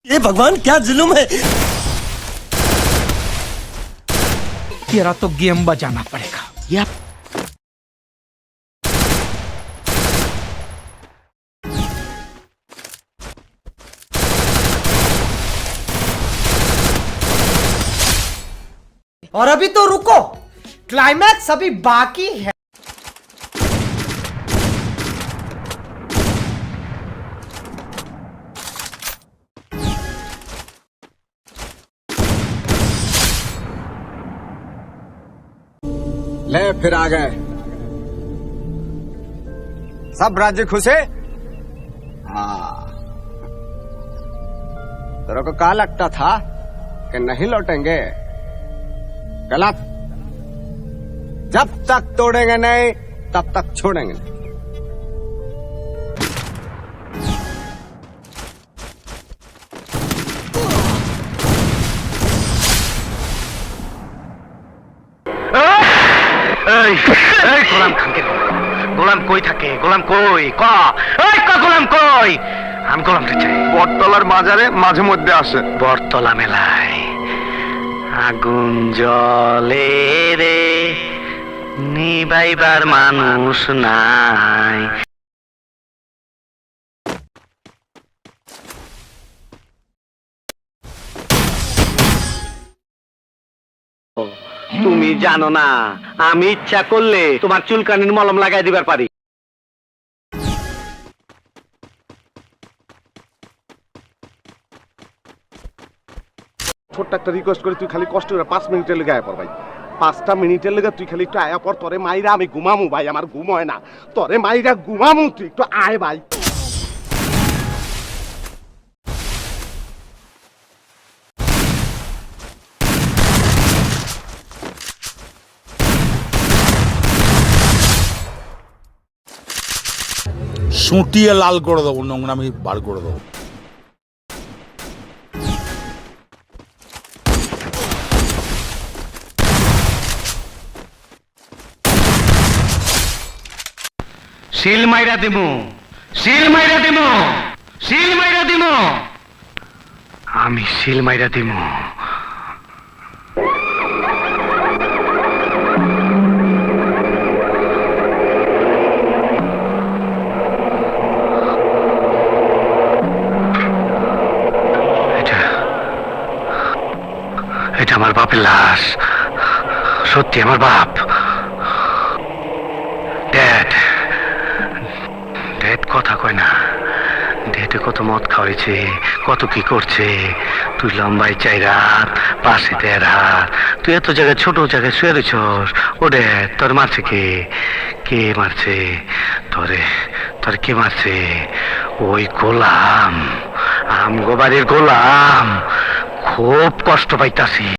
ये भगवान क्या जुल्म है। तेरा तो गेम बजाना पड़ेगा या और अभी तो रुको, क्लाइमैक्स अभी बाकी है। ले फिर आ गए सब राज्य खुशे। हाँ, तेरे को क्या लगता था कि नहीं लौटेंगे? गलत। जब तक तोड़ेंगे नहीं तब तक छोड़ेंगे नहीं। গোলাম খানকে গোলাম কই থাকে? গোলাম কই ক গোলাম কই? আমি গোলামটা চাই। বটতলার মাজারে মাঝে মধ্যে আসে। বটতলা মেলায় আগুন জলে রে, নিবাইবার মানুষ নাই। তুমি জানো না, আমি ইচ্ছা করলে তোমার চুলকানির মলম লাগাই দিবার পারি। ছোট্ট একটা রিকোয়েস্ট করি, তুই খালি কষ্ট করে 5 মিনিটের লেগে আয়া পর ভাই। 5টা মিনিটের লেগে তুই খালি একটু আয়া পর। তোরে মাইরা আমি ঘুমামু ভাই, আমার ঘুম হয় না। তোরে মাইরা ঘুমামু, তুই একটু আয় ভাই। সুটিয়ে লাল করে দেবো, নোংরামি বার করে দেবো। শিল মাইরা দিমু, শিল মাইরা দিমু, শিল মাইরা দিমু, আমি শিল মাইরা দিমু। এটা আমার বাপের লাশ, সত্যি আমার বাপ। ড্যাড, ড্যাড কথা কয় না। ড্যাডে কত মদ খাওয়াইছে, কত কি করছে। তুই লম্বাই 4 হাত, পাশে 1.5 হাত। তুই এত জায়গায়, ছোট জায়গায় শুয়ে রয়েছস। ও ড্যাড, তোর মারছে কে? কে মারছে তোরে? তোর কে মারছে? ওই গোলাম, আমগো বাড়ির গোলাম। খুব কষ্ট পাইতাছি।